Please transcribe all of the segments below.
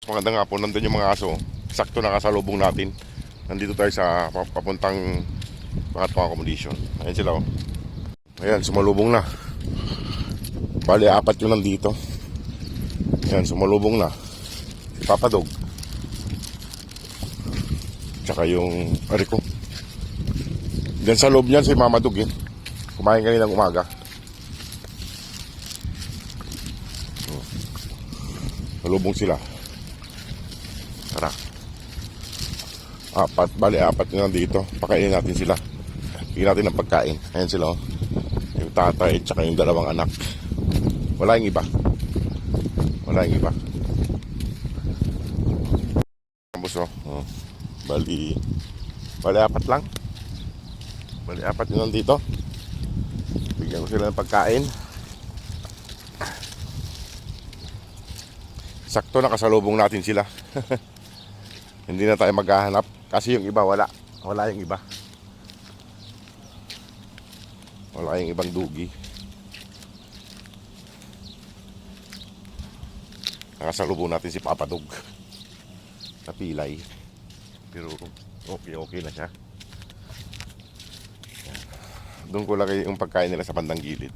Magandang hapon, nandun yung mga aso. Sakto nakasalubong natin. Nandito tayo sa papuntang pangatong accommodation. Ayan sila oh. Ayan, sumalubong na. Bali, 4 yung nandito. Ayan, sumalubong na. Si Papa Dog. Tsaka yung Ariko. Diyan sa loob niyan si Mama Dog eh. Kumain kaninang umaga. Salubong sila. Tara. Bali 4 yung nandito. Pakainin natin sila. Bigyan natin ng pagkain. Ayan sila oh. Yung tatay tsaka yung dalawang anak. Wala yung iba. Wala yung iba. Ambos oh. Bali 4 lang. Bali 4 yung nandito. Bigyan ko sila ng pagkain. Sakto nakasalubong natin sila. Hindi na tayo maghahanap kasi yung iba wala. Wala yung iba. Wala yung ibang dugi. Nakasalubong natin si Papa Dog. Napilay. Pero okay na siya. Doon ko lagay yung pagkain nila sa bandang gilid.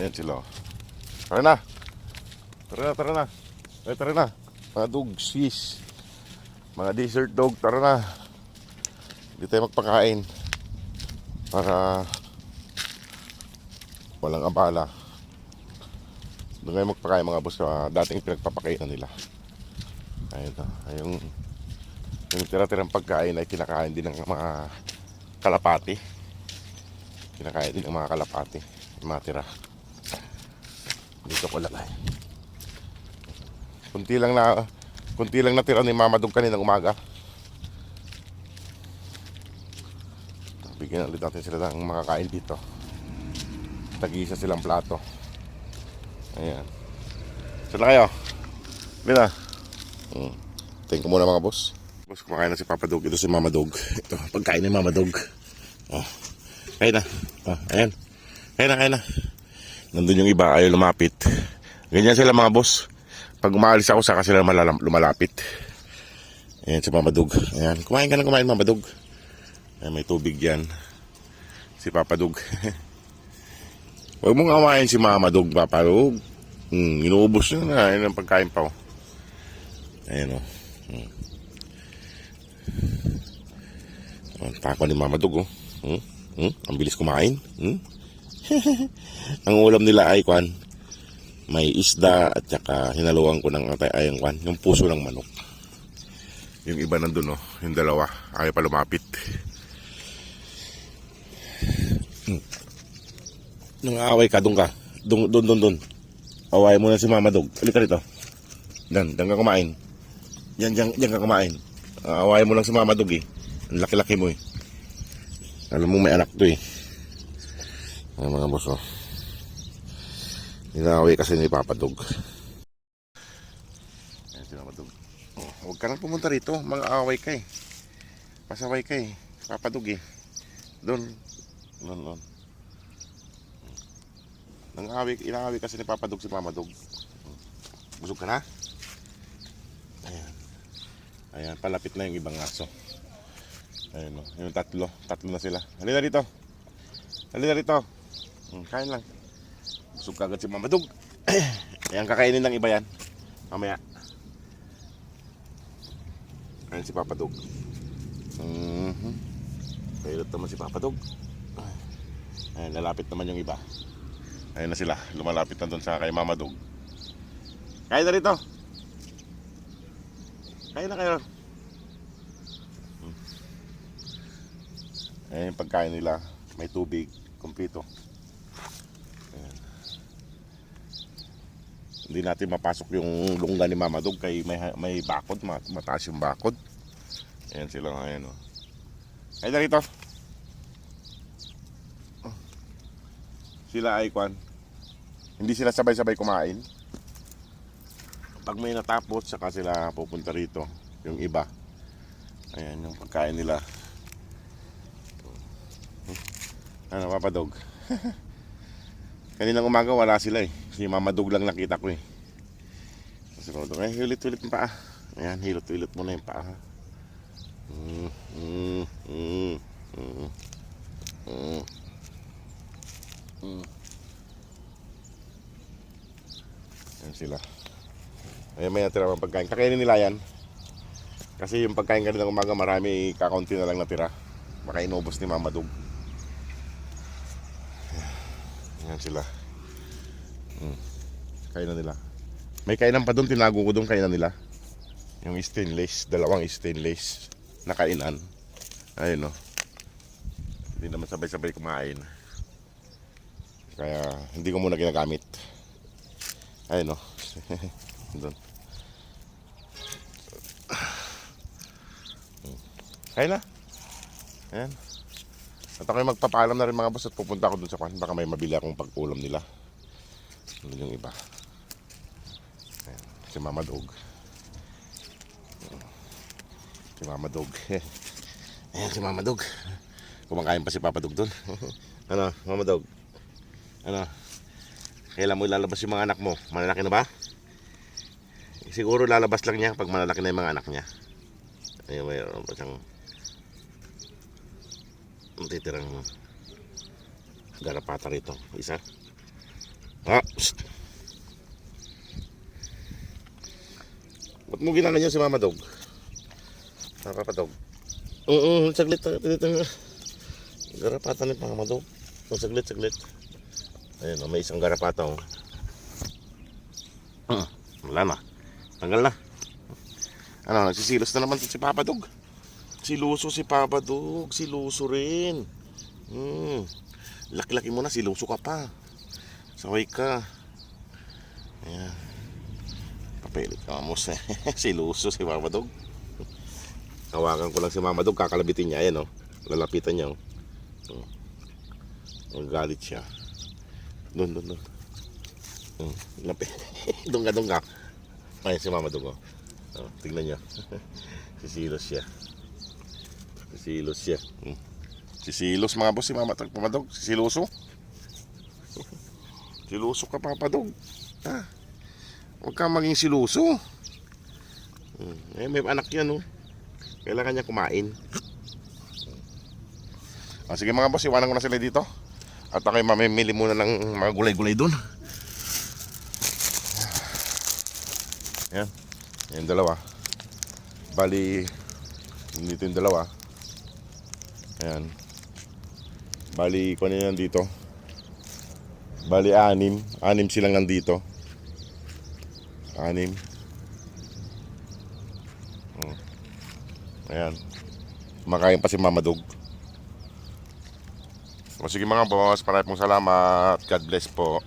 Ayan sila. Tara na. Tara na. Mga dogs, fish. Mga desert dog, tara na. Hindi tayo magpakain. Para walang abala. Doon ngayon magpakain mga boss. Dating pinagpapakainan nila. Ayun na. Yung tira-tirang pagkain ay kinakain din ng mga kalapati. Kinakain din ng mga kalapati. Yung mga tira. Dito ko lagay. Kunti lang natira ni Mama Dog kaninang umaga. Bigyan ulit natin sila ng makakain dito. Tag-isa silang plato. Ayan. Saan na kayo? Bina. Tingin ko muna mga boss. Boss, kumakain na si Papa Dog. Ito si Mama Dog. Ito, pagkain ni Mama Dog. Oh. Kain na. Oh, ayan. Kain na. Nandun yung iba, ayaw lumapit. Ganyan sila mga boss. Pag umaalis ako, saka sila lumalapit. Ayan si Mama Dog. Ayan. Kumain ka na Mama Dog. Ayan, may tubig yan. Si Papa Dog. Huwag mong awayin si Mama Dog, Papa Dog. Inuubos nyo na. Ayan ang pagkain pa. Oh. Ayan o. Ang tako ni Mama Dog. Oh. Ang bilis kumain. Ang ulam nila ay kwan. May isda at saka hinaluan ko ng ayang kwan. Yung puso ng manok. Yung iba nandun oh. Yung dalawa. Ayaw pa lumapit. Nung aaway ka, doon ka. Doon. Away mo na si Mama Dog. Halika rito. Diyan ka kumain. Diyan ka kumain. Away mo lang si Mama Dog eh. Ang laki-laki mo eh. Alam mo may anak to eh. Ay mga boss oh. Ninaway kasi ni Papa Dog. Ayan si Mama Dog. Oh, huwag ka nang pumunta rito. Mag-aaway ka eh. Pasaway ka eh. Papa Dog eh. Doon. Inaaway kasi ni Papa Dog si Mama Dog. Busog ka na? Ayan, palapit na yung ibang aso. Ayan o, yung tatlo na sila. Halika dito. Kain lang. Busog ka agad si Mama Dog. Ayan, kakainin ng iba yan. Mamaya. Ayan si Papa Dog. Pailot naman si Papa Dog. Ayan, lalapit naman yung iba. Ayan na sila, lumalapit na doon sa kay Mama Dog. Kain na rito. Kain na kayo. Ayan yung pagkain nila. May tubig, kumpleto. Ayan. Hindi natin mapasok yung lungga ni Mama Dog kay may bakod, mataas yung bakod. Ayan sila, ayan o. Kain na rito. Sila ay kwan. Hindi sila sabay-sabay kumain. Pag may natapos, saka sila pupunta rito. Yung iba. Ayan yung pagkain nila. Ano, Papa Dog? Kaninang umaga wala sila eh. Si Mama Dog lang nakita ko eh. Sunod ko. Hilit-hilit mo paa. Ayan, hilot-hilot mo na yung paa. Ayan sila. Ayan, may natira pang pagkain. Kakainin nila yan. Kasi yung pagkain kanina ng umaga, marami, kakaunti na lang natira. Baka inubos ni Mama Dog. Ayan sila. Kainan nila. May kainan pa doon, tinago ko doon kainan nila. Yung stainless, dalawang stainless na kainan. Ayun o. Hindi naman sabay-sabay kumain. Kaya hindi ko muna ginagamit. Ayun o. Doon. Kain na. Ayan. At ako'y magpapaalam na rin mga boss at pupunta ako dun sa kwan. Baka may mabili akong pag-ulam nila. Doon yung iba. Ayan. Si Mama Dog. Si Mama Dog. Ayan si Mama Dog. Kumakain pa si Papa Dog dun. Ano, Mama Dog? Ano? Kailan mo ilalabas yung mga anak mo? Malalaki na ba? Siguro lalabas lang niya pag malalaki na yung mga anak niya. Ayun, mayroon pa siyang titirang garapata rito. Isa. Ba't mo ginangan si Mama Dog? Papa Dog. Saglit. Garapata ni Mama Dog. Saglit. Ayun, may isang garapata. Wala na. Tanggal na. Ano, nagsisilos na naman si Papa Dog. Siluso si Papa Dog. Siluso rin. Laki-laki mo na, siluso ka pa. Saway ka. Ayan. Papilit ka mamos eh. Siluso si Papa Dog. Hawakan ko lang si Mama Dog. Kakalabitin niya. Ayan o. Lalapitan niya o. Magalit siya. Doon. Lapit. Doon ka. Ayan si Mama Dog o. Tignan niyo. Sisilos siya. Sisilos mga boss si Mama Dog. Sisiloso. Siluso ka Papa Dog. Huwag kang maging siluso. May anak yan kailangan niya kumain. Sige mga boss, iwanan ko na sila dito. At ako'y mamimili muna ng mga gulay-gulay doon. Yan. Yung dalawa. Bali, dito yung dalawa. Ayan. Bali, kung ano yan dito. Bali, 6. 6 silang nandito. 6. Ayan. Kumakain pa si Mama Dog. O sige mga boss, maraming salamat. God bless po.